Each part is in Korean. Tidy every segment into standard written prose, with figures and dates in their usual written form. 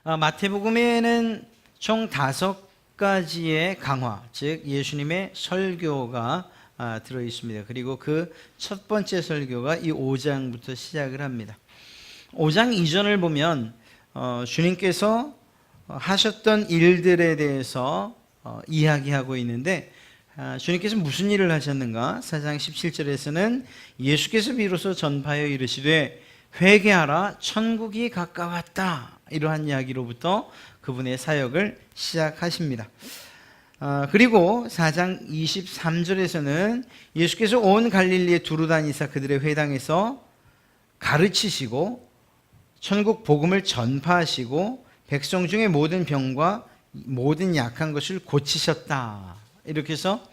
마태복음에는 총 5가지의 강화, 즉 예수님의 설교가 들어 있습니다. 그리고 그 첫 번째 설교가 이 5장부터 시작을 합니다. 5장 이전을 보면 주님께서 하셨던 일들에 대해서 이야기하고 있는데, 주님께서 무슨 일을 하셨는가? 4장 17절에서는 예수께서 비로소 전파하여 이르시되 회개하라 천국이 가까웠다, 이러한 이야기로부터 그분의 사역을 시작하십니다. 그리고 4장 23절에서는 예수께서 온 갈릴리에 두루 다니사 그들의 회당에서 가르치시고 천국 복음을 전파하시고 백성 중에 모든 병과 모든 약한 것을 고치셨다. 이렇게 해서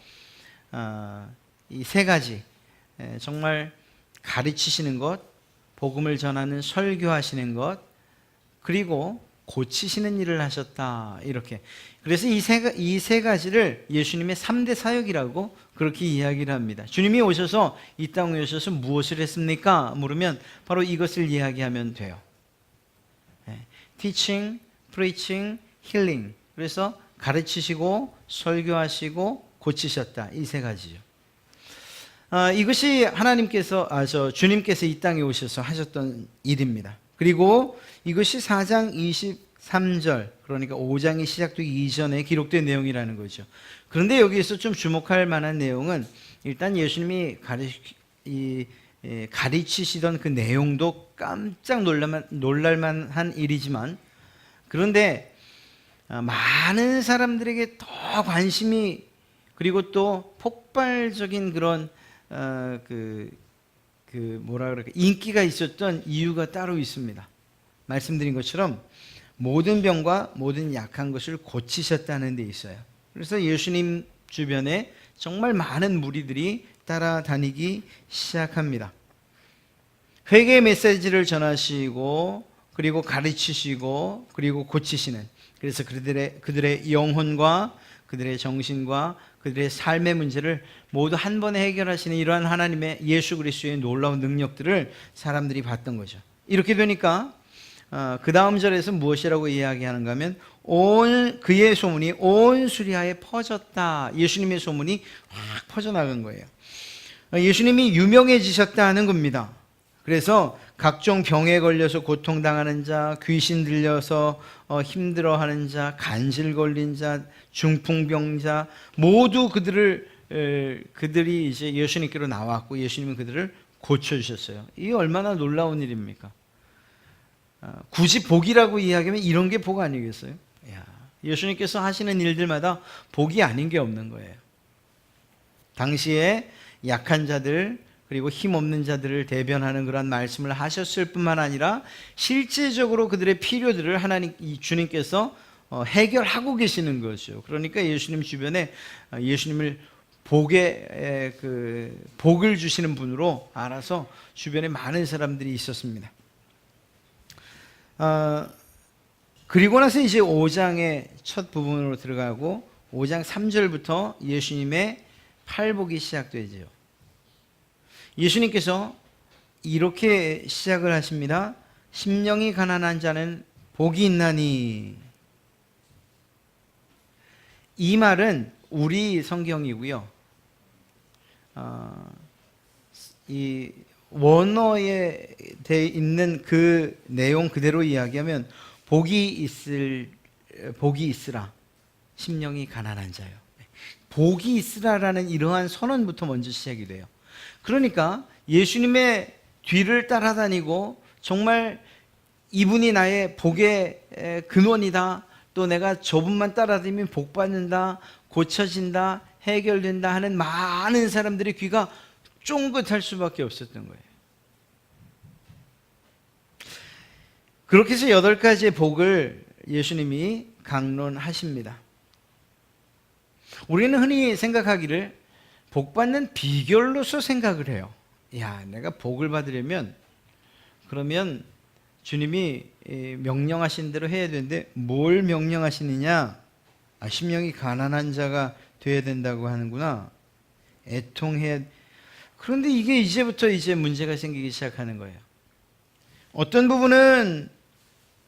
이 3가지, 정말 가르치시는 것, 복음을 전하는 설교하시는 것, 그리고 고치시는 일을 하셨다. 이렇게. 그래서 이 세 가지를 예수님의 3대 사역이라고 그렇게 이야기를 합니다. 주님이 오셔서 이 땅에 오셔서 무엇을 했습니까? 물으면 바로 이것을 이야기하면 돼요. Teaching, Preaching, Healing. 그래서 가르치시고 설교하시고 고치셨다. 이 3가지죠. 이것이 주님께서 이 땅에 오셔서 하셨던 일입니다. 그리고 이것이 4장 23절, 그러니까 5장이 시작되기 이전에 기록된 내용이라는 거죠. 그런데 여기에서 좀 주목할 만한 내용은, 일단 예수님이 가르치시던 그 내용도 깜짝 놀랄만한 일이지만, 그런데 많은 사람들에게 더 관심이, 그리고 또 폭발적인 그런 인기가 있었던 이유가 따로 있습니다. 말씀드린 것처럼 모든 병과 모든 약한 것을 고치셨다는 데 있어요. 그래서 예수님 주변에 정말 많은 무리들이 따라다니기 시작합니다. 회개의 메시지를 전하시고, 그리고 가르치시고, 그리고 고치시는, 그래서 그들의 영혼과 그들의 정신과 그들의 삶의 문제를 모두 한 번에 해결하시는 이러한 하나님의 예수 그리스도의 놀라운 능력들을 사람들이 봤던 거죠. 이렇게 되니까 그 다음 절에서 무엇이라고 이야기하는가 하면, 그의 소문이 온 수리아에 퍼졌다. 예수님의 소문이 확 퍼져나간 거예요. 예수님이 유명해지셨다는 겁니다. 그래서 각종 병에 걸려서 고통당하는 자, 귀신 들려서 힘들어하는 자, 간질 걸린 자, 중풍병자, 모두 그들이 이제 예수님께로 나왔고 예수님은 그들을 고쳐주셨어요. 이게 얼마나 놀라운 일입니까? 굳이 복이라고 이야기하면 이런 게 복 아니겠어요? 예수님께서 하시는 일들마다 복이 아닌 게 없는 거예요. 당시에 약한 자들, 그리고 힘없는 자들을 대변하는 그런 말씀을 하셨을 뿐만 아니라 실제적으로 그들의 필요들을 주님께서 해결하고 계시는 거죠. 그러니까 예수님 주변에 예수님을 복을 주시는 분으로 알아서 주변에 많은 사람들이 있었습니다. 그리고 나서 이제 5장의 첫 부분으로 들어가고 5장 3절부터 예수님의 팔복이 시작되죠. 예수님께서 이렇게 시작을 하십니다. 심령이 가난한 자는 복이 있나니. 이 말은 우리 성경이고요. 이 원어에 돼 있는 그 내용 그대로 이야기하면 복이 있으라. 심령이 가난한 자요. 복이 있으라라는 이러한 선언부터 먼저 시작이 돼요. 그러니까 예수님의 뒤를 따라다니고 정말 이분이 나의 복의 근원이다, 또 내가 저분만 따라다니면 복받는다, 고쳐진다, 해결된다 하는 많은 사람들의 귀가 쫑긋할 수밖에 없었던 거예요. 그렇게 해서 8가지의 복을 예수님이 강론하십니다. 우리는 흔히 생각하기를 복받는 비결로서 생각을 해요. 내가 복을 받으려면 그러면 주님이 명령하신 대로 해야 되는데 뭘 명령하시느냐? 심령이 가난한 자가 되어야 된다고 하는구나. 애통해야. 그런데 이게 이제부터 문제가 생기기 시작하는 거예요. 어떤 부분은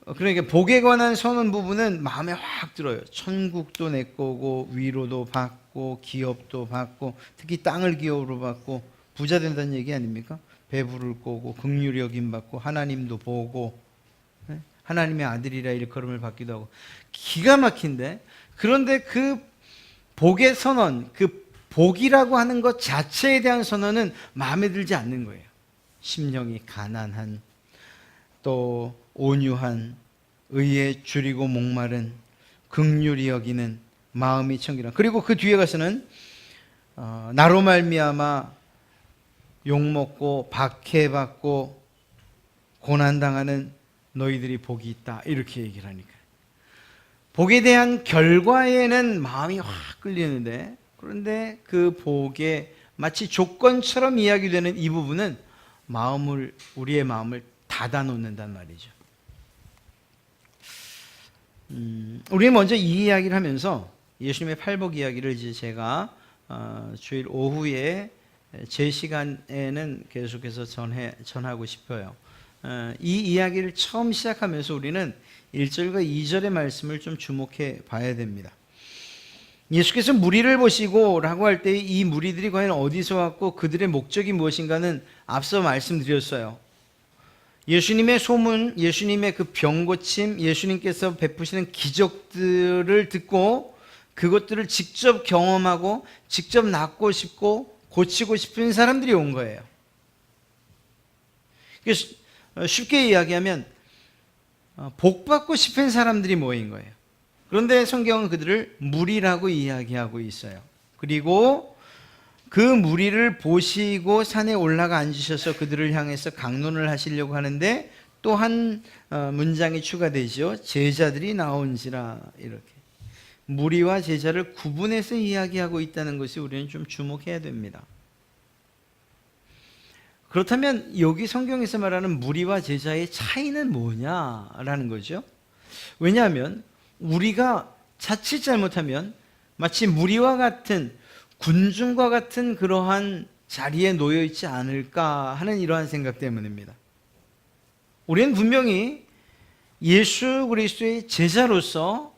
그러니까 복에 관한 선언 부분은 마음에 확 들어요. 천국도 내 거고 위로도 받고 기업도 받고 특히 땅을 기업으로 받고 부자 된다는 얘기 아닙니까? 배부를 거고 긍휼히 여김 받고 하나님도 보고 하나님의 아들이라 일컬음을 받기도 하고 기가 막힌데, 그런데 그 복의 선언, 그 복이라고 하는 것 자체에 대한 선언은 마음에 들지 않는 거예요. 심령이 가난한, 또 온유한, 의에 줄이고 목마른, 긍휼히 여기는, 마음이 청결한. 그리고 그 뒤에 가서는 나로 말미암아 욕먹고 박해받고 고난당하는 너희들이 복이 있다, 이렇게 얘기를 하니까 복에 대한 결과에는 마음이 확 끌리는데, 그런데 그 복에 마치 조건처럼 이야기되는 이 부분은 우리의 마음을 닫아놓는단 말이죠. 우리는 먼저 이 이야기를 하면서 예수님의 팔복 이야기를 이제 제가 주일 오후에 제 시간에는 계속해서 전하고 싶어요. 이 이야기를 처음 시작하면서 우리는 1절과 2절의 말씀을 좀 주목해 봐야 됩니다. 예수께서 무리를 보시고 라고 할 때 이 무리들이 과연 어디서 왔고 그들의 목적이 무엇인가는 앞서 말씀드렸어요. 예수님의 소문, 예수님의 그 병고침, 예수님께서 베푸시는 기적들을 듣고 그것들을 직접 경험하고 직접 낫고 싶고 고치고 싶은 사람들이 온 거예요. 쉽게 이야기하면 복받고 싶은 사람들이 모인 거예요. 그런데 성경은 그들을 무리라고 이야기하고 있어요. 그리고 그 무리를 보시고 산에 올라가 앉으셔서 그들을 향해서 강론을 하시려고 하는데 또 한 문장이 추가되죠. 제자들이 나온지라. 이렇게 무리와 제자를 구분해서 이야기하고 있다는 것이 우리는 좀 주목해야 됩니다. 그렇다면 여기 성경에서 말하는 무리와 제자의 차이는 뭐냐라는 거죠. 왜냐하면 우리가 자칫 잘못하면 마치 무리와 같은, 군중과 같은 그러한 자리에 놓여 있지 않을까 하는 이러한 생각 때문입니다. 우리는 분명히 예수 그리스도의 제자로서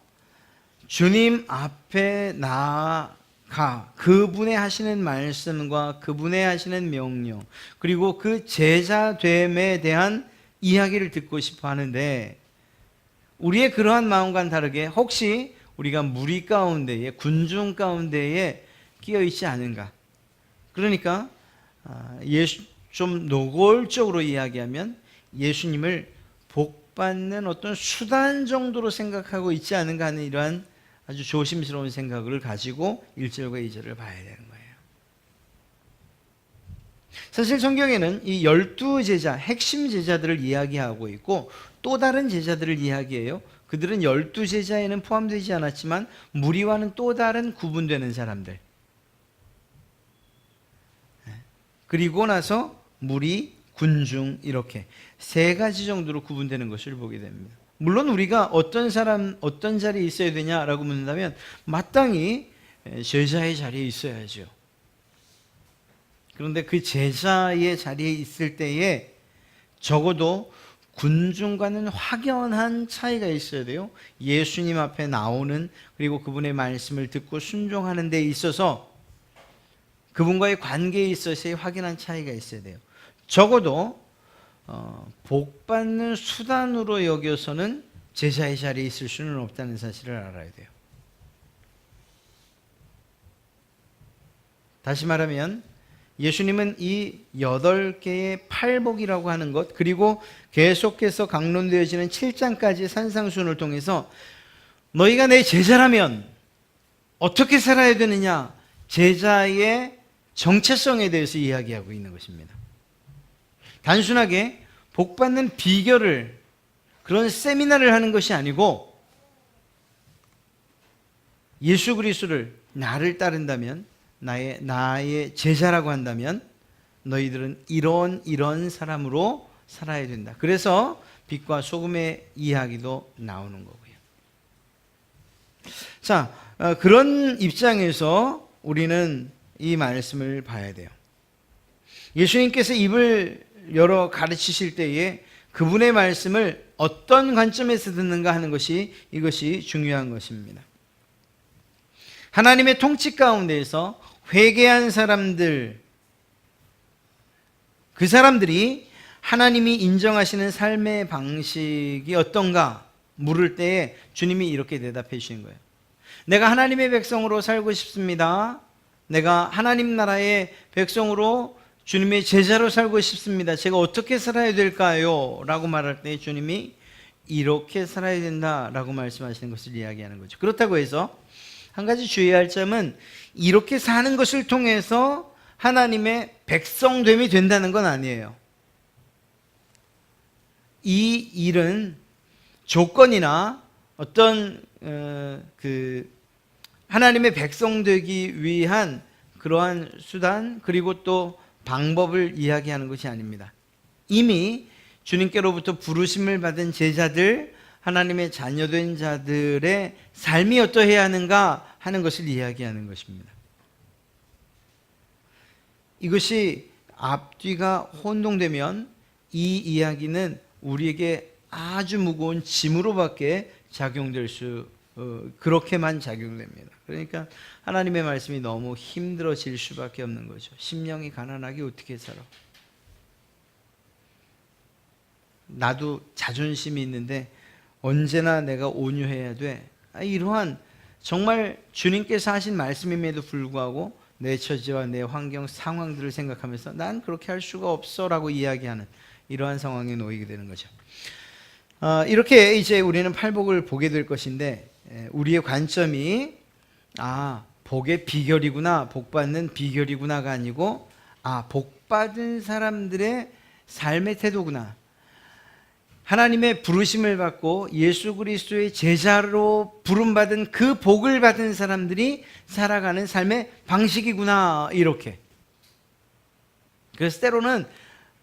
주님 앞에 나아가 그분의 하시는 말씀과 그분의 하시는 명령, 그리고 그 제자됨에 대한 이야기를 듣고 싶어 하는데, 우리의 그러한 마음과는 다르게 혹시 우리가 무리 가운데에, 군중 가운데에 끼어 있지 않은가. 그러니까 좀 노골적으로 이야기하면 예수님을 복받는 어떤 수단 정도로 생각하고 있지 않은가 하는 이러한 아주 조심스러운 생각을 가지고 1절과 2절을 봐야 되는 거예요. 사실 성경에는 이 12제자, 핵심 제자들을 이야기하고 있고 또 다른 제자들을 이야기해요. 그들은 12제자에는 포함되지 않았지만 무리와는 또 다른 구분되는 사람들. 그리고 나서 무리, 군중, 이렇게 세 가지 정도로 구분되는 것을 보게 됩니다. 물론 우리가 어떤 사람, 어떤 자리에 있어야 되냐라고 묻는다면 마땅히 제자의 자리에 있어야죠. 그런데 그 제자의 자리에 있을 때에 적어도 군중과는 확연한 차이가 있어야 돼요. 예수님 앞에 나오는, 그리고 그분의 말씀을 듣고 순종하는 데 있어서 그분과의 관계에 있어서의 확연한 차이가 있어야 돼요. 적어도 복받는 수단으로 여겨서는 제자의 자리에 있을 수는 없다는 사실을 알아야 돼요. 다시 말하면 예수님은 이 8개의 팔복이라고 하는 것, 그리고 계속해서 강론되어지는 7장까지의 산상순을 통해서 너희가 내 제자라면 어떻게 살아야 되느냐, 제자의 정체성에 대해서 이야기하고 있는 것입니다. 단순하게 복받는 비결을, 그런 세미나를 하는 것이 아니고 예수 그리스도를, 나를 따른다면, 나의 제자라고 한다면 너희들은 이런 사람으로 살아야 된다. 그래서 빛과 소금의 이야기도 나오는 거고요. 자, 그런 입장에서 우리는 이 말씀을 봐야 돼요. 예수님께서 입을 열어 가르치실 때에 그분의 말씀을 어떤 관점에서 듣는가 하는 것이 이것이 중요한 것입니다. 하나님의 통치 가운데에서 회개한 사람들, 그 사람들이 하나님이 인정하시는 삶의 방식이 어떤가 물을 때에 주님이 이렇게 대답해 주시는 거예요. 내가 하나님의 백성으로 살고 싶습니다. 내가 하나님 나라의 백성으로 주님의 제자로 살고 싶습니다. 제가 어떻게 살아야 될까요? 라고 말할 때 주님이 이렇게 살아야 된다라고 말씀하시는 것을 이야기하는 거죠. 그렇다고 해서 한 가지 주의할 점은 이렇게 사는 것을 통해서 하나님의 백성됨이 된다는 건 아니에요. 이 일은 조건이나 어떤 하나님의 백성 되기 위한 그러한 수단 그리고 또 방법을 이야기하는 것이 아닙니다. 이미 주님께로부터 부르심을 받은 제자들, 하나님의 자녀된 자들의 삶이 어떠해야 하는가 하는 것을 이야기하는 것입니다. 이것이 앞뒤가 혼동되면 이 이야기는 우리에게 아주 무거운 짐으로밖에 작용될 그렇게만 작용됩니다. 그러니까 하나님의 말씀이 너무 힘들어질 수밖에 없는 거죠. 심령이 가난하게 어떻게 살아? 나도 자존심이 있는데 언제나 내가 온유해야 돼. 이러한 정말 주님께서 하신 말씀임에도 불구하고 내 처지와 내 환경 상황들을 생각하면서 난 그렇게 할 수가 없어 라고 이야기하는 이러한 상황에 놓이게 되는 거죠. 이렇게 이제 우리는 팔복을 보게 될 것인데 우리의 관점이 복의 비결이구나, 복받는 비결이구나가 아니고 복받은 사람들의 삶의 태도구나. 하나님의 부르심을 받고 예수 그리스도의 제자로 부름받은 그 복을 받은 사람들이 살아가는 삶의 방식이구나, 이렇게. 그래서 때로는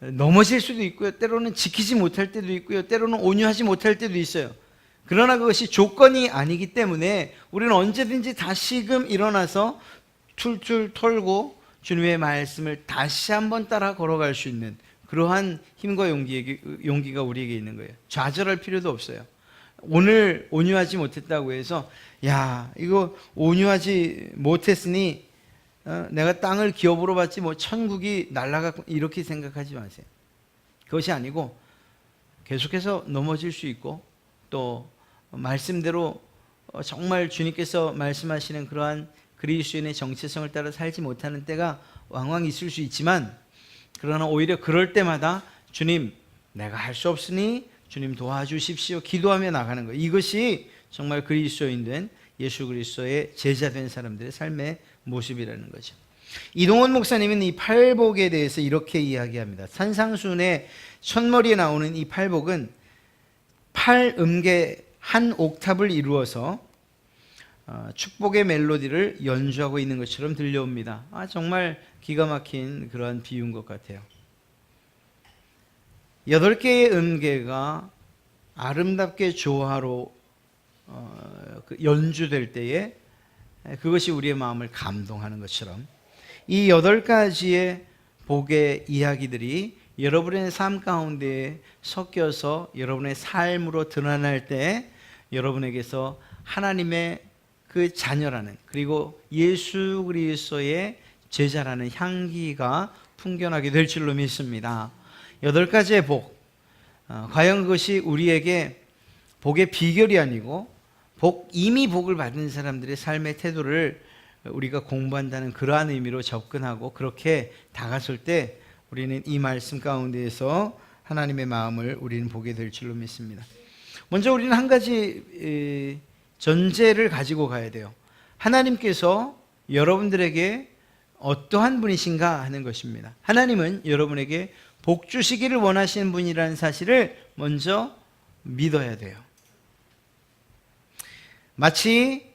넘어질 수도 있고요, 때로는 지키지 못할 때도 있고요, 때로는 온유하지 못할 때도 있어요. 그러나 그것이 조건이 아니기 때문에 우리는 언제든지 다시금 일어나서 툴툴 털고 주님의 말씀을 다시 한번 따라 걸어갈 수 있는 그러한 힘과 용기가 우리에게 있는 거예요. 좌절할 필요도 없어요. 오늘 온유하지 못했다고 해서 이거 온유하지 못했으니 내가 땅을 기업으로 받지 천국이 날아갔고 이렇게 생각하지 마세요. 그것이 아니고 계속해서 넘어질 수 있고 또 말씀대로 정말 주님께서 말씀하시는 그러한 그리스도인의 정체성을 따라 살지 못하는 때가 왕왕 있을 수 있지만, 그러나 오히려 그럴 때마다 주님, 내가 할 수 없으니 주님 도와주십시오 기도하며 나가는 거예요. 이것이 정말 그리스도인 된 예수 그리스도의 제자 된 사람들의 삶의 모습이라는 거죠. 이동원 목사님은 이 팔복에 대해서 이렇게 이야기합니다. 산상순의 첫머리에 나오는 이 팔복은 8음계 한 옥탑을 이루어서 축복의 멜로디를 연주하고 있는 것처럼 들려옵니다. 정말 기가 막힌 그러한 비유인 것 같아요. 8개의 음계가 아름답게 조화로 연주될 때에 그것이 우리의 마음을 감동하는 것처럼 이 8가지의 복의 이야기들이 여러분의 삶 가운데 섞여서 여러분의 삶으로 드러날 때 여러분에게서 하나님의 그 자녀라는, 그리고 예수 그리스도의 제자라는 향기가 풍겨나게 될 줄로 믿습니다. 8가지의 복, 과연 그것이 우리에게 복의 비결이 아니고 이미 복을 받은 사람들의 삶의 태도를 우리가 공부한다는 그러한 의미로 접근하고 그렇게 다가설 때 우리는 이 말씀 가운데에서 하나님의 마음을 우리는 보게 될 줄로 믿습니다. 먼저 우리는 한 가지 전제를 가지고 가야 돼요. 하나님께서 여러분들에게 어떠한 분이신가 하는 것입니다. 하나님은 여러분에게 복 주시기를 원하시는 분이라는 사실을 먼저 믿어야 돼요. 마치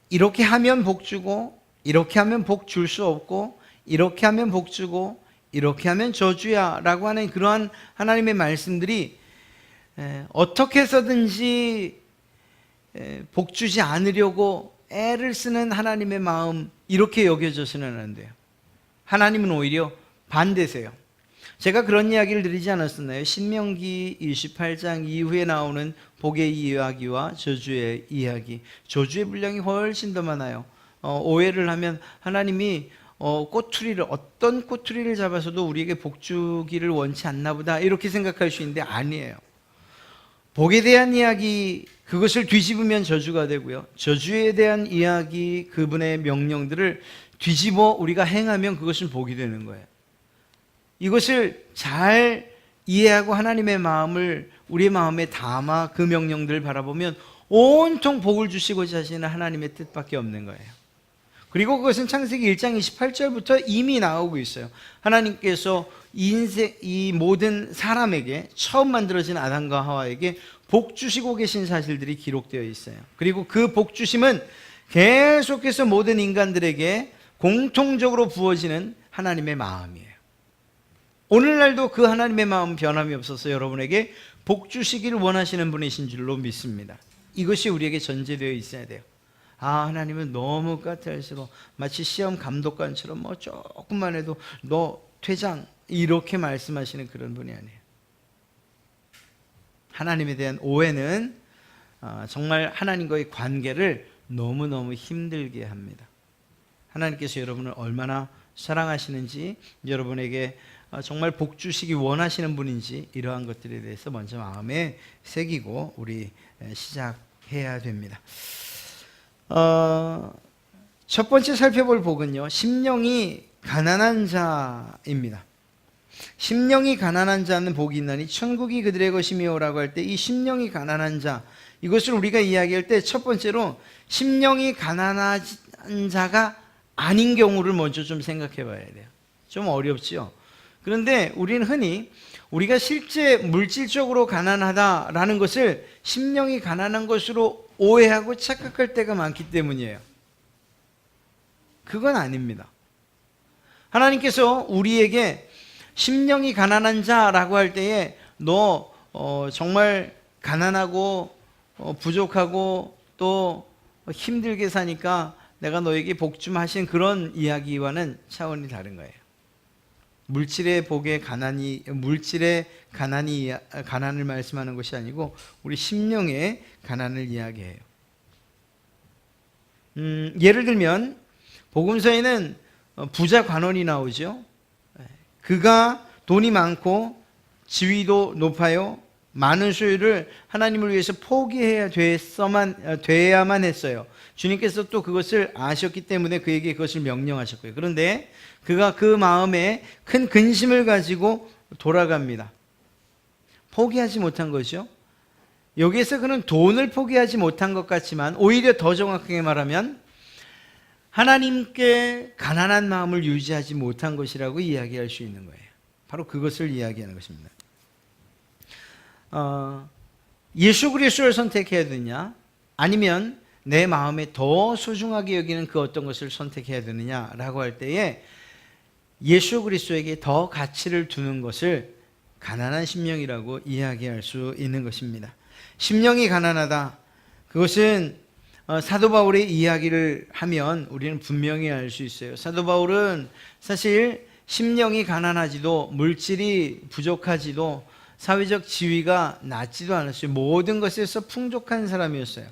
이렇게 하면 복 주고 이렇게 하면 복 줄 수 없고 이렇게 하면 복 주고 이렇게 하면 저주야 라고 하는 그러한 하나님의 말씀들이 어떻게 해서든지 복 주지 않으려고 애를 쓰는 하나님의 마음, 이렇게 여겨져서는 안 돼요. 하나님은 오히려 반대세요. 제가 그런 이야기를 드리지 않았었나요? 신명기 28장 이후에 나오는 복의 이야기와 저주의 이야기. 저주의 분량이 훨씬 더 많아요. 오해를 하면 하나님이 어떤 꼬투리를 잡아서도 우리에게 복 주기를 원치 않나 보다 이렇게 생각할 수 있는데 아니에요. 복에 대한 이야기, 그것을 뒤집으면 저주가 되고요. 저주에 대한 이야기, 그분의 명령들을 뒤집어 우리가 행하면 그것은 복이 되는 거예요. 이것을 잘 이해하고 하나님의 마음을 우리의 마음에 담아 그 명령들을 바라보면 온통 복을 주시고자 하시는 하나님의 뜻밖에 없는 거예요. 그리고 그것은 창세기 1장 28절부터 이미 나오고 있어요. 하나님께서 이 모든 사람에게, 처음 만들어진 아담과 하와에게 복 주시고 계신 사실들이 기록되어 있어요. 그리고 그 복 주심은 계속해서 모든 인간들에게 공통적으로 부어지는 하나님의 마음이에요. 오늘날도 그 하나님의 마음 변함이 없어서 여러분에게 복 주시기를 원하시는 분이신 줄로 믿습니다. 이것이 우리에게 전제되어 있어야 돼요. 하나님은 너무 까탈스러워. 마치 시험 감독관처럼 조금만 해도 너 퇴장 이렇게 말씀하시는 그런 분이 아니에요. 하나님에 대한 오해는 정말 하나님과의 관계를 너무너무 힘들게 합니다. 하나님께서 여러분을 얼마나 사랑하시는지, 여러분에게 정말 복 주시기 원하시는 분인지, 이러한 것들에 대해서 먼저 마음에 새기고 우리 시작해야 됩니다. 첫 번째 살펴볼 복은요, 심령이 가난한 자입니다. 심령이 가난한 자는 복이 있나니 천국이 그들의 것이며라고 할 때 이 심령이 가난한 자, 이것을 우리가 이야기할 때 첫 번째로 심령이 가난한 자가 아닌 경우를 먼저 좀 생각해 봐야 돼요. 좀 어렵죠. 그런데 우리는 흔히 우리가 실제 물질적으로 가난하다라는 것을 심령이 가난한 것으로 오해하고 착각할 때가 많기 때문이에요. 그건 아닙니다. 하나님께서 우리에게 심령이 가난한 자라고 할 때에 너 정말 가난하고 부족하고 또 힘들게 사니까 내가 너에게 복 좀 하신 그런 이야기와는 차원이 다른 거예요. 물질의 복에 가난을 말씀하는 것이 아니고 우리 심령의 가난을 이야기해요. 예를 들면 복음서에는 부자 관원이 나오죠. 그가 돈이 많고 지위도 높아요. 많은 소유를 하나님을 위해서 포기해야 돼야만 했어요. 주님께서 또 그것을 아셨기 때문에 그에게 그것을 명령하셨고요. 그런데 그가 그 마음에 큰 근심을 가지고 돌아갑니다. 포기하지 못한 거죠. 여기에서 그는 돈을 포기하지 못한 것 같지만 오히려 더 정확하게 말하면 하나님께 가난한 마음을 유지하지 못한 것이라고 이야기할 수 있는 거예요. 바로 그것을 이야기하는 것입니다. 예수 그리스도를 선택해야 되느냐, 아니면 내 마음에 더 소중하게 여기는 그 어떤 것을 선택해야 되느냐라고 할 때에 예수 그리스도에게 더 가치를 두는 것을 가난한 심령이라고 이야기할 수 있는 것입니다. 심령이 가난하다, 그것은 사도 바울의 이야기를 하면 우리는 분명히 알 수 있어요. 사도 바울은 사실 심령이 가난하지도 물질이 부족하지도 사회적 지위가 낮지도 않았어요. 모든 것에서 풍족한 사람이었어요.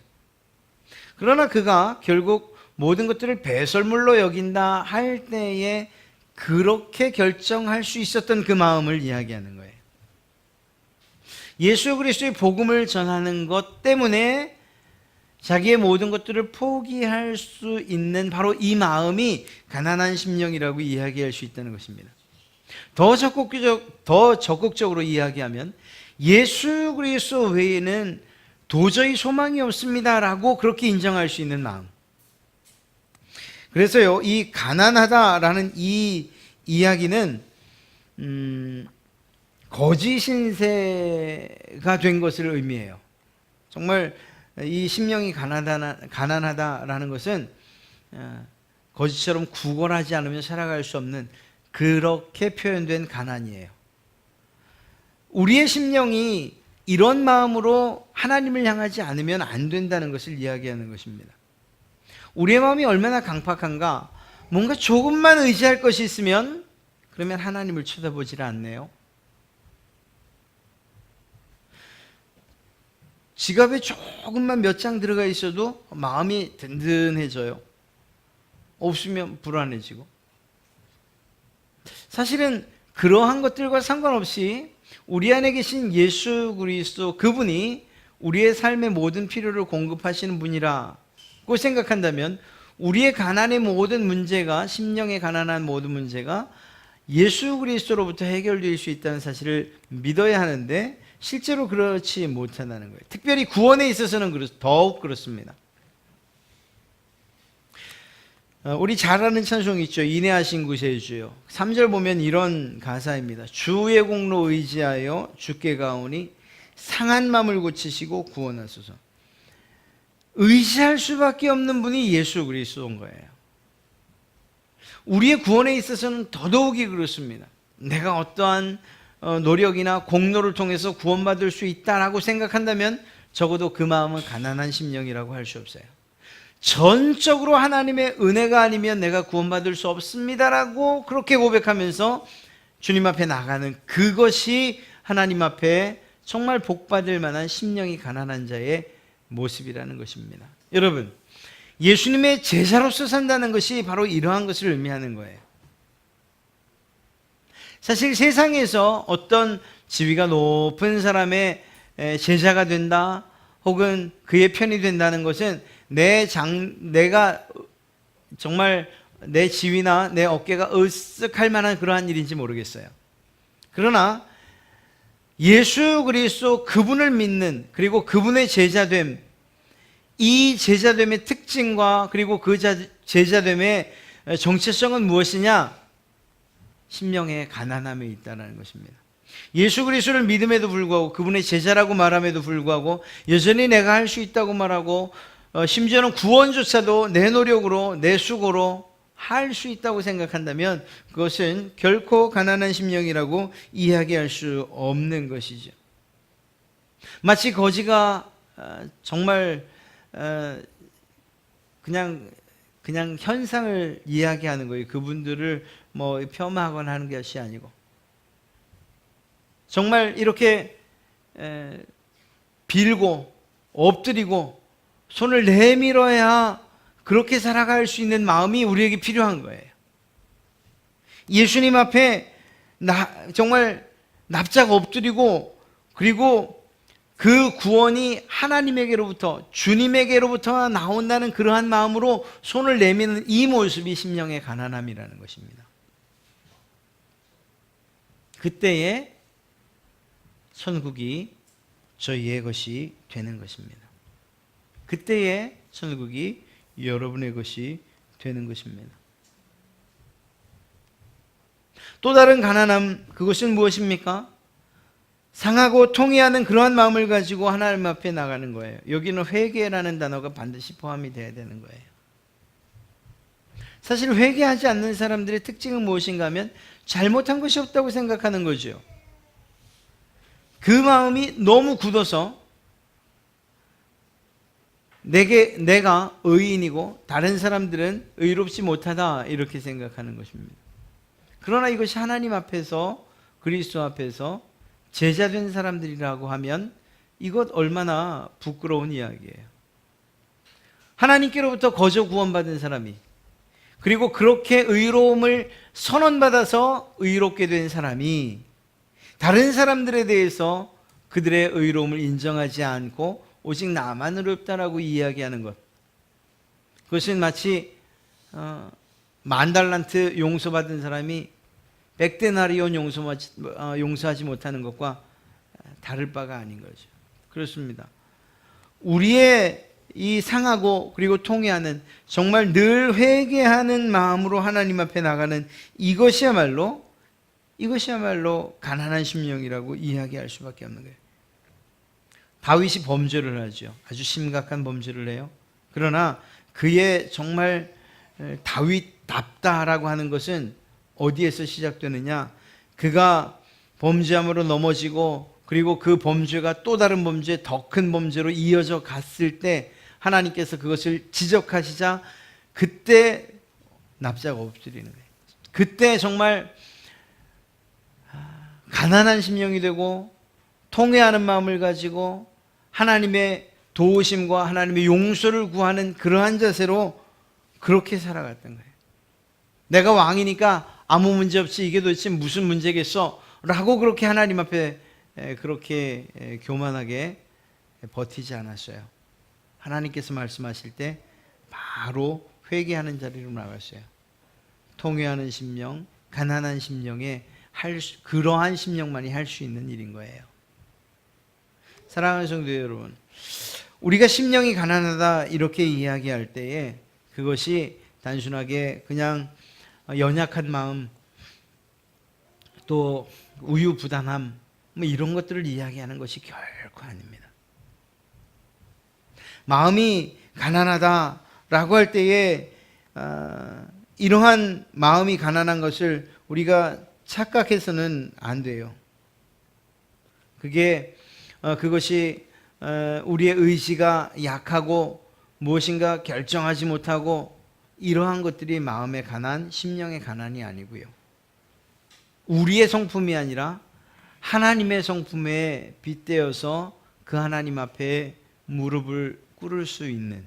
그러나 그가 결국 모든 것들을 배설물로 여긴다 할 때에 그렇게 결정할 수 있었던 그 마음을 이야기하는 거예요. 예수 그리스도의 복음을 전하는 것 때문에 자기의 모든 것들을 포기할 수 있는 바로 이 마음이 가난한 심령이라고 이야기할 수 있다는 것입니다. 더 적극적으로 이야기하면 예수 그리스도 외에는 도저히 소망이 없습니다라고 그렇게 인정할 수 있는 마음. 그래서요, 이 가난하다라는 이 이야기는 거짓 신세가 된 것을 의미해요. 정말 이 심령이 가난하다라는 것은 거짓처럼 구걸하지 않으면 살아갈 수 없는 그렇게 표현된 가난이에요. 우리의 심령이 이런 마음으로 하나님을 향하지 않으면 안 된다는 것을 이야기하는 것입니다. 우리의 마음이 얼마나 강팍한가, 뭔가 조금만 의지할 것이 있으면 그러면 하나님을 쳐다보질 않네요. 지갑에 조금만 몇 장 들어가 있어도 마음이 든든해져요. 없으면 불안해지고. 사실은 그러한 것들과 상관없이 우리 안에 계신 예수 그리스도, 그분이 우리의 삶의 모든 필요를 공급하시는 분이라고 생각한다면 우리의 가난의 모든 문제가, 심령의 가난한 모든 문제가 예수 그리스도로부터 해결될 수 있다는 사실을 믿어야 하는데 실제로 그렇지 못한다는 거예요. 특별히 구원에 있어서는 더욱 그렇습니다. 우리 잘 아는 찬송 있죠. 인내하신 구세의 주여. 3절 보면 이런 가사입니다. 주의 공로 의지하여 주께 가오니 상한 마음을 고치시고 구원하소서. 의지할 수밖에 없는 분이 예수 그리스도인 거예요. 우리의 구원에 있어서는 더더욱이 그렇습니다. 내가 어떠한 노력이나 공로를 통해서 구원받을 수 있다라고 생각한다면 적어도 그 마음은 가난한 심령이라고 할 수 없어요. 전적으로 하나님의 은혜가 아니면 내가 구원받을 수 없습니다라고 그렇게 고백하면서 주님 앞에 나가는 그것이 하나님 앞에 정말 복받을 만한 심령이 가난한 자의 모습이라는 것입니다. 여러분, 예수님의 제자로서 산다는 것이 바로 이러한 것을 의미하는 거예요. 사실 세상에서 어떤 지위가 높은 사람의 제자가 된다 혹은 그의 편이 된다는 것은 내가 정말 내 지위나 내 어깨가 으쓱할 만한 그러한 일인지 모르겠어요. 그러나 예수 그리스도 그분을 믿는, 그리고 그분의 제자됨, 이 제자됨의 특징과 그리고 그 제자됨의 정체성은 무엇이냐? 심령의 가난함에 있다는 것입니다. 예수 그리스도를 믿음에도 불구하고, 그분의 제자라고 말함에도 불구하고 여전히 내가 할 수 있다고 말하고, 심지어는 구원조차도 내 노력으로, 내 수고로 할 수 있다고 생각한다면 그것은 결코 가난한 심령이라고 이야기할 수 없는 것이죠. 마치 거지가 정말 그냥 현상을 이야기하는 거예요. 그분들을 뭐 폄하하거나 하는 것이 아니고, 정말 이렇게 빌고 엎드리고 손을 내밀어야 그렇게 살아갈 수 있는 마음이 우리에게 필요한 거예요. 예수님 앞에 정말 납작 엎드리고, 그리고 그 구원이 하나님에게로부터, 주님에게로부터 나온다는 그러한 마음으로 손을 내미는 이 모습이 심령의 가난함이라는 것입니다. 그때에 천국이 저희의 것이 되는 것입니다. 그때에 천국이 여러분의 것이 되는 것입니다. 또 다른 가난함, 그것은 무엇입니까? 상하고 통회하는 그러한 마음을 가지고 하나님 앞에 나가는 거예요. 여기는 회개라는 단어가 반드시 포함이 돼야 되는 거예요. 사실 회개하지 않는 사람들의 특징은 무엇인가 하면 잘못한 것이 없다고 생각하는 거죠. 그 마음이 너무 굳어서 내가 의인이고 다른 사람들은 의롭지 못하다, 이렇게 생각하는 것입니다. 그러나 이것이 하나님 앞에서, 그리스도 앞에서 제자된 사람들이라고 하면 이것 얼마나 부끄러운 이야기예요. 하나님께로부터 거저 구원받은 사람이, 그리고 그렇게 의로움을 선언받아서 의롭게 된 사람이 다른 사람들에 대해서 그들의 의로움을 인정하지 않고 오직 나만 의롭다라고 이야기하는 것, 그것은 마치 10,000달란트 용서받은 사람이 100데나리온 용서하지 못하는 것과 다를 바가 아닌 거죠. 그렇습니다. 우리의 이 상하고 그리고 통회하는, 정말 늘 회개하는 마음으로 하나님 앞에 나가는 이것이야말로 가난한 심령이라고 이야기할 수밖에 없는 거예요. 다윗이 범죄를 하죠. 아주 심각한 범죄를 해요. 그러나 그의 정말 다윗답다라고 하는 것은 어디에서 시작되느냐? 그가 범죄함으로 넘어지고, 그리고 그 범죄가 또 다른 범죄, 더 큰 범죄로 이어져 갔을 때 하나님께서 그것을 지적하시자 그때 납작 엎드리는 거예요. 그때 정말 가난한 심령이 되고 통회하는 마음을 가지고 하나님의 도우심과 하나님의 용서를 구하는 그러한 자세로 그렇게 살아갔던 거예요. 내가 왕이니까 아무 문제 없이 이게 도대체 무슨 문제겠어? 라고 그렇게 하나님 앞에 그렇게 교만하게 버티지 않았어요. 하나님께서 말씀하실 때 바로 회개하는 자리로 나갔어요. 통회하는 심령, 가난한 심령에 그러한 심령만이 할 수 있는 일인 거예요. 사랑하는 성도 여러분, 우리가 심령이 가난하다 이렇게 이야기할 때에 그것이 단순하게 그냥 연약한 마음, 또 우유부단함 뭐 이런 것들을 이야기하는 것이 결코 아닙니다. 마음이 가난하다라고 할 때에 이러한 마음이 가난한 것을 우리가 착각해서는 안 돼요. 그것이 우리의 의지가 약하고 무엇인가 결정하지 못하고 이러한 것들이 마음의 가난, 심령의 가난이 아니고요. 우리의 성품이 아니라 하나님의 성품에 빗대어서 그 하나님 앞에 무릎을 꿇을 수 있는,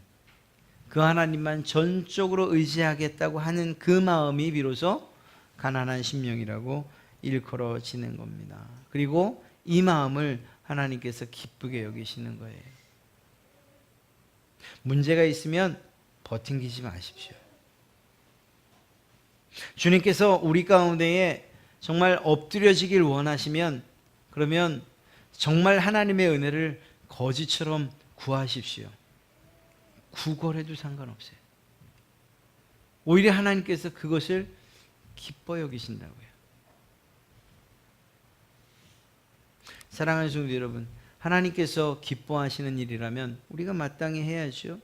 그 하나님만 전적으로 의지하겠다고 하는 그 마음이 비로소 가난한 심령이라고 일컬어지는 겁니다. 그리고 이 마음을 하나님께서 기쁘게 여기시는 거예요. 문제가 있으면 버팅기지 마십시오. 주님께서 우리 가운데에 정말 엎드려지길 원하시면 그러면 정말 하나님의 은혜를 거지처럼 구하십시오. 구걸해도 상관없어요. 오히려 하나님께서 그것을 기뻐 여기신다고요. 사랑하는 성도 여러분, 하나님께서 기뻐하시는 일이라면 우리가 마땅히 해야죠.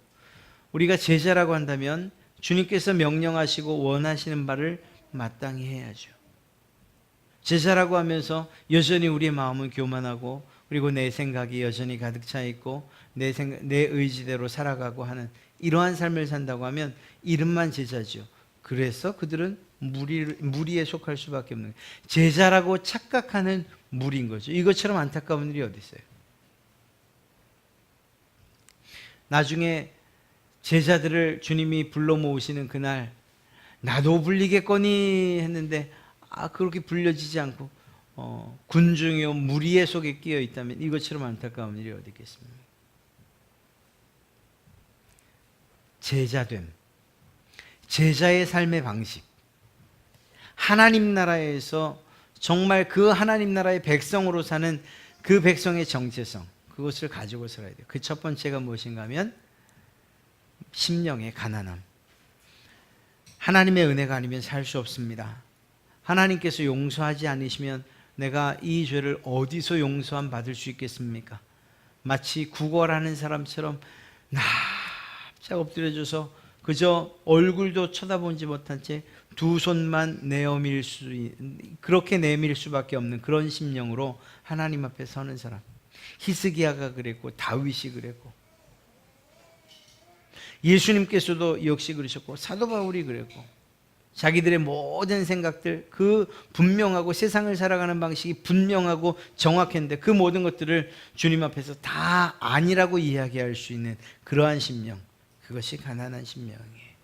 우리가 제자라고 한다면 주님께서 명령하시고 원하시는 바를 마땅히 해야죠. 제자라고 하면서 여전히 우리의 마음은 교만하고 그리고 내 생각이 여전히 가득 차 있고 내 의지대로 살아가고 하는 이러한 삶을 산다고 하면 이름만 제자죠. 그래서 그들은 무리에 속할 수밖에 없는 거예요. 제자라고 착각하는 무리인 거죠. 이것처럼 안타까운 일이 어디 있어요? 나중에 제자들을 주님이 불러 모으시는 그날 나도 불리겠거니 했는데 그렇게 불려지지 않고 군중이요 무리의 속에 끼어 있다면 이것처럼 안타까운 일이 어디 있겠습니까? 제자됨, 제자의 삶의 방식, 하나님 나라에서 정말 그 하나님 나라의 백성으로 사는 그 백성의 정체성, 그것을 가지고 살아야 돼요. 그 첫 번째가 무엇인가 하면 심령의 가난함. 하나님의 은혜가 아니면 살 수 없습니다. 하나님께서 용서하지 않으시면 내가 이 죄를 어디서 용서함 받을 수 있겠습니까? 마치 구걸하는 사람처럼 납작 엎드려져서 그저 얼굴도 쳐다보지 못한 채 두 손만 그렇게 내밀 수밖에 없는 그런 심령으로 하나님 앞에 서는 사람. 히스기야가 그랬고 다윗이 그랬고 예수님께서도 역시 그러셨고 사도 바울이 그랬고 자기들의 모든 생각들, 그 분명하고 세상을 살아가는 방식이 분명하고 정확했는데 그 모든 것들을 주님 앞에서 다 아니라고 이야기할 수 있는 그러한 심령, 그것이 가난한 심령이에요.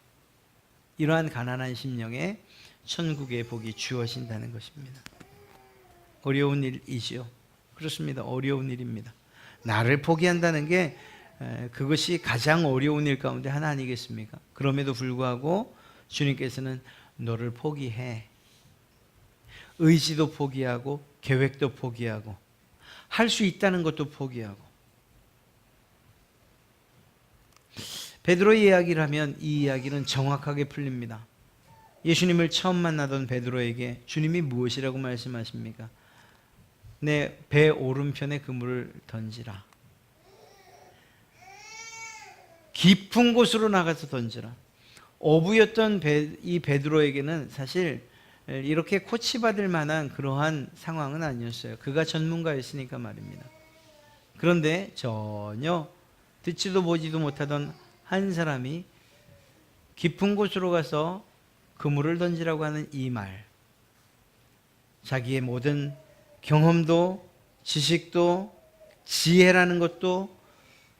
이러한 가난한 심령에 천국의 복이 주어진다는 것입니다. 어려운 일이지요. 그렇습니다. 어려운 일입니다. 나를 포기한다는 게 그것이 가장 어려운 일 가운데 하나 아니겠습니까? 그럼에도 불구하고 주님께서는 너를 포기해. 의지도 포기하고 계획도 포기하고 할 수 있다는 것도 포기하고. 베드로의 이야기를 하면 이 이야기는 정확하게 풀립니다. 예수님을 처음 만나던 베드로에게 주님이 무엇이라고 말씀하십니까? 내 배 오른편에 그물을 던지라. 깊은 곳으로 나가서 던지라. 어부였던 이 베드로에게는 사실 이렇게 코치받을 만한 그러한 상황은 아니었어요. 그가 전문가였으니까 말입니다. 그런데 전혀 듣지도 보지도 못하던 한 사람이 깊은 곳으로 가서 그물을 던지라고 하는 이 말, 자기의 모든 경험도, 지식도, 지혜라는 것도,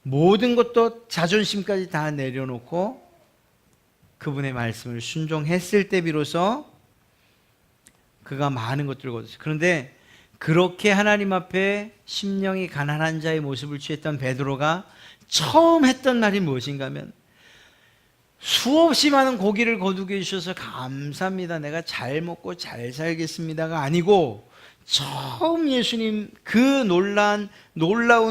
모든 것도, 자존심까지 다 내려놓고 그분의 말씀을 순종했을 때 비로소 그가 많은 것들을 거뒀어요. 그런데 그렇게 하나님 앞에 심령이 가난한 자의 모습을 취했던 베드로가 처음 했던 말이 무엇인가 하면, 수없이 많은 고기를 거두게 해주셔서 감사합니다, 내가 잘 먹고 잘 살겠습니다가 아니고, 처음 예수님 그 놀라운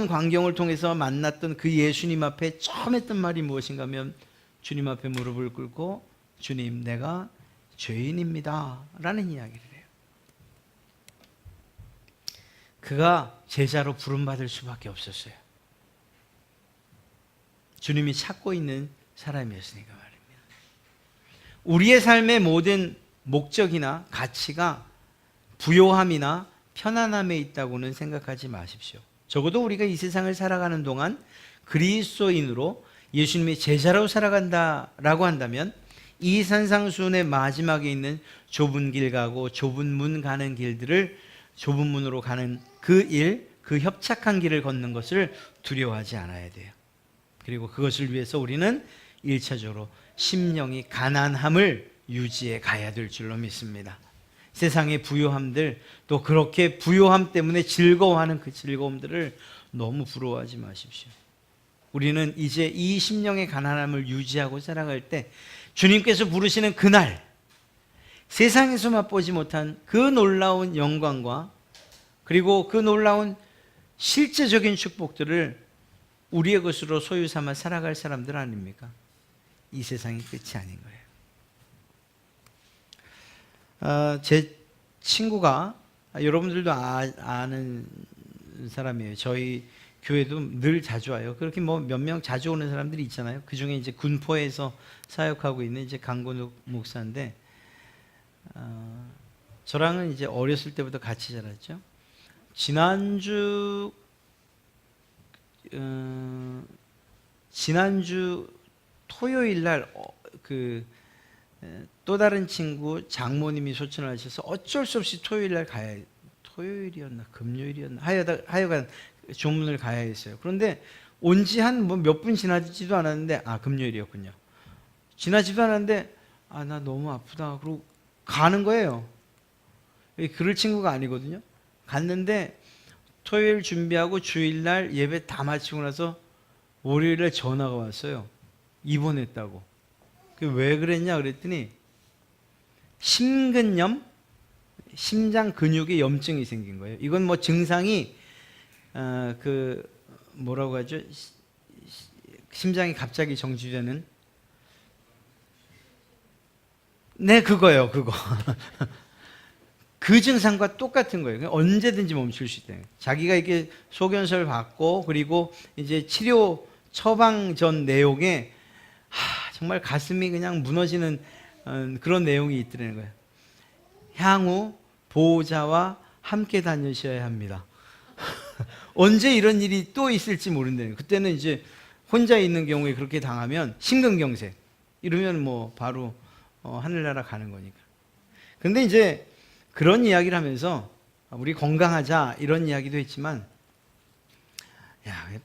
광경을 통해서 만났던 그 예수님 앞에 처음 했던 말이 무엇인가 하면, 주님 앞에 무릎을 꿇고 주님, 내가 죄인입니다 라는 이야기를 해요. 그가 제자로 부름받을 수밖에 없었어요. 주님이 찾고 있는 사람이었으니까 말입니다. 우리의 삶의 모든 목적이나 가치가 부요함이나 편안함에 있다고는 생각하지 마십시오. 적어도 우리가 이 세상을 살아가는 동안 그리스도인으로 예수님의 제자로 살아간다라고 한다면, 이 산상수훈의 마지막에 있는 좁은 길 가고 좁은 문 가는 길들을, 좁은 문으로 가는 그 협착한 길을 걷는 것을 두려워하지 않아야 돼요. 그리고 그것을 위해서 우리는 1차적으로 심령이 가난함을 유지해 가야 될 줄로 믿습니다. 세상의 부요함들, 또 그렇게 부요함 때문에 즐거워하는 그 즐거움들을 너무 부러워하지 마십시오. 우리는 이제 이 심령의 가난함을 유지하고 살아갈 때 주님께서 부르시는 그날, 세상에서 맛보지 못한 그 놀라운 영광과 그리고 그 놀라운 실제적인 축복들을 우리의 것으로 소유 삼아 살아갈 사람들 아닙니까? 이 세상이 끝이 아닌 거예요. 제 친구가, 여러분들도 아는 사람이에요. 저희 교회도 늘 자주 와요. 그렇게 뭐 몇 명 자주 오는 사람들이 있잖아요. 그 중에 이제 군포에서 사역하고 있는 이제 강건욱 목사인데, 저랑은 이제 어렸을 때부터 같이 자랐죠. 지난주 토요일 날 또 다른 친구 장모님이 소천을 하셔서 어쩔 수 없이 토요일 날 토요일이었나 금요일이었나 하여간 조문을 가야 했어요. 그런데 온 지 한 몇 분 지나지도 않았는데, 금요일이었군요. 지나지도 않았는데, 나 너무 아프다 그러고 가는 거예요. 그럴 친구가 아니거든요. 갔는데 토요일 준비하고 주일날 예배 다 마치고 나서 월요일에 전화가 왔어요. 입원했다고. 왜 그랬냐 그랬더니, 심근염, 심장 근육에 염증이 생긴 거예요. 이건 뭐 증상이 뭐라고 하죠? 심장이 갑자기 정지되는, 네, 그거요, 그거. 그 증상과 똑같은 거예요. 언제든지 멈출 수 있다. 자기가 이렇게 소견서를 받고 그리고 이제 치료 처방 전 내용에 정말 가슴이 그냥 무너지는 그런 내용이 있더라는 거예요. 향후 보호자와 함께 다니셔야 합니다. 언제 이런 일이 또 있을지 모른다는 거예요. 그때는 이제 혼자 있는 경우에 그렇게 당하면 심근경색 이러면 뭐 바로 하늘나라 가는 거니까. 근데 이제 그런 이야기를 하면서 우리 건강하자 이런 이야기도 했지만,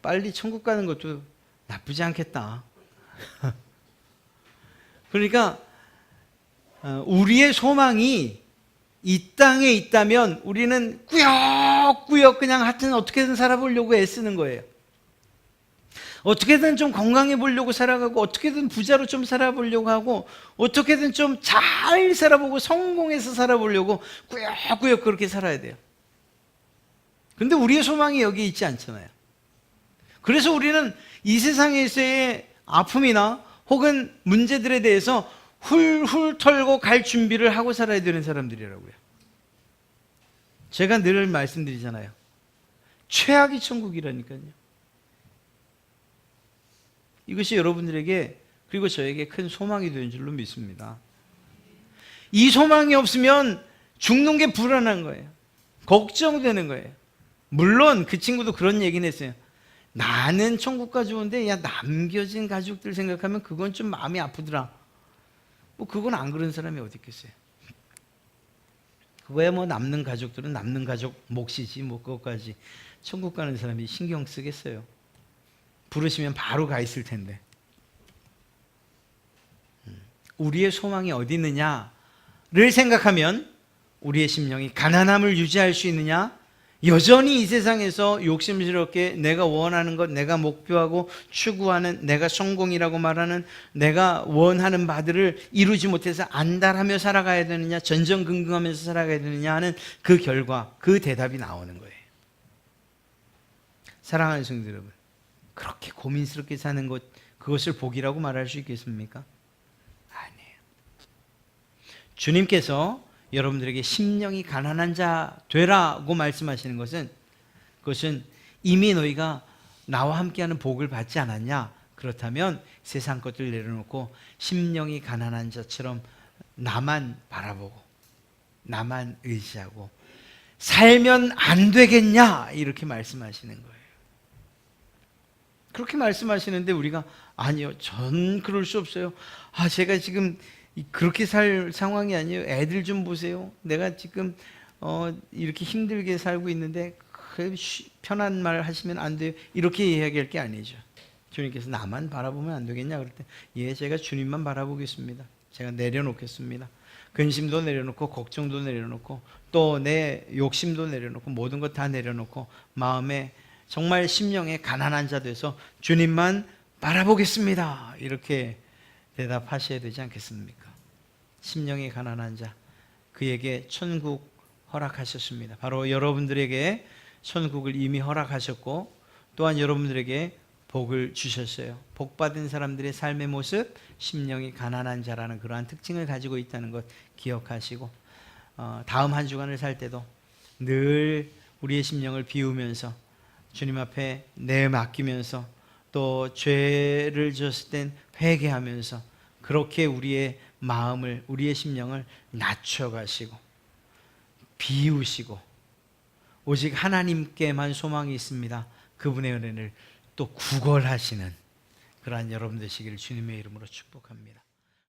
빨리 천국 가는 것도 나쁘지 않겠다. 그러니까 우리의 소망이 이 땅에 있다면 우리는 꾸역꾸역 그냥 하여튼 어떻게든 살아보려고 애쓰는 거예요. 어떻게든 좀 건강해 보려고 살아가고, 어떻게든 부자로 좀 살아보려고 하고, 어떻게든 좀 잘 살아보고 성공해서 살아보려고 꾸역꾸역 그렇게 살아야 돼요. 근데 우리의 소망이 여기 있지 않잖아요. 그래서 우리는 이 세상에서의 아픔이나 혹은 문제들에 대해서 훌훌 털고 갈 준비를 하고 살아야 되는 사람들이라고요. 제가 늘 말씀드리잖아요. 최악이 천국이라니까요. 이것이 여러분들에게 그리고 저에게 큰 소망이 되는 줄로 믿습니다. 이 소망이 없으면 죽는 게 불안한 거예요. 걱정되는 거예요. 물론 그 친구도 그런 얘기는 했어요. 나는 천국까지 오는데 남겨진 가족들 생각하면 그건 좀 마음이 아프더라. 그건 안 그런 사람이 어디 있겠어요. 그거야 뭐 남는 가족들은 남는 가족 몫이지 뭐 그것까지 천국 가는 사람이 신경 쓰겠어요. 부르시면 바로 가 있을 텐데. 우리의 소망이 어디 있느냐를 생각하면 우리의 심령이 가난함을 유지할 수 있느냐? 여전히 이 세상에서 욕심스럽게 내가 원하는 것, 내가 목표하고 추구하는, 내가 성공이라고 말하는, 내가 원하는 바들을 이루지 못해서 안달하며 살아가야 되느냐, 전전긍긍하면서 살아가야 되느냐 하는 그 결과, 그 대답이 나오는 거예요. 사랑하는 성도 여러분, 그렇게 고민스럽게 사는 것, 그것을 복이라고 말할 수 있겠습니까? 아니에요. 주님께서 여러분들에게 심령이 가난한 자 되라고 말씀하시는 것은, 그것은 이미 너희가 나와 함께하는 복을 받지 않았냐? 그렇다면 세상 것들 내려놓고 심령이 가난한 자처럼 나만 바라보고 나만 의지하고 살면 안 되겠냐? 이렇게 말씀하시는 거예요. 그렇게 말씀하시는데 우리가 아니요, 전 그럴 수 없어요. 제가 지금 그렇게 살 상황이 아니에요. 애들 좀 보세요. 내가 지금 이렇게 힘들게 살고 있는데 편한 말 하시면 안 돼요. 이렇게 이야기할 게 아니죠. 주님께서 나만 바라보면 안 되겠냐 그럴 때, 예, 제가 주님만 바라보겠습니다. 제가 내려놓겠습니다. 근심도 내려놓고 걱정도 내려놓고 또 내 욕심도 내려놓고 모든 것 다 내려놓고 마음에 정말 심령에 가난한 자 돼서 주님만 바라보겠습니다. 이렇게 대답하셔야 되지 않겠습니까? 심령이 가난한 자, 그에게 천국 허락하셨습니다. 바로 여러분들에게 천국을 이미 허락하셨고 또한 여러분들에게 복을 주셨어요. 복받은 사람들의 삶의 모습, 심령이 가난한 자라는 그러한 특징을 가지고 있다는 것 기억하시고, 다음 한 주간을 살 때도 늘 우리의 심령을 비우면서 주님 앞에 내맡기면서 또 죄를 지었을 땐 회개하면서 그렇게 우리의 마음을, 우리의 심령을 낮춰가시고 비우시고 오직 하나님께만 소망이 있습니다. 그분의 은혜를 또 구걸하시는 그러한 여러분 되시기를 주님의 이름으로 축복합니다.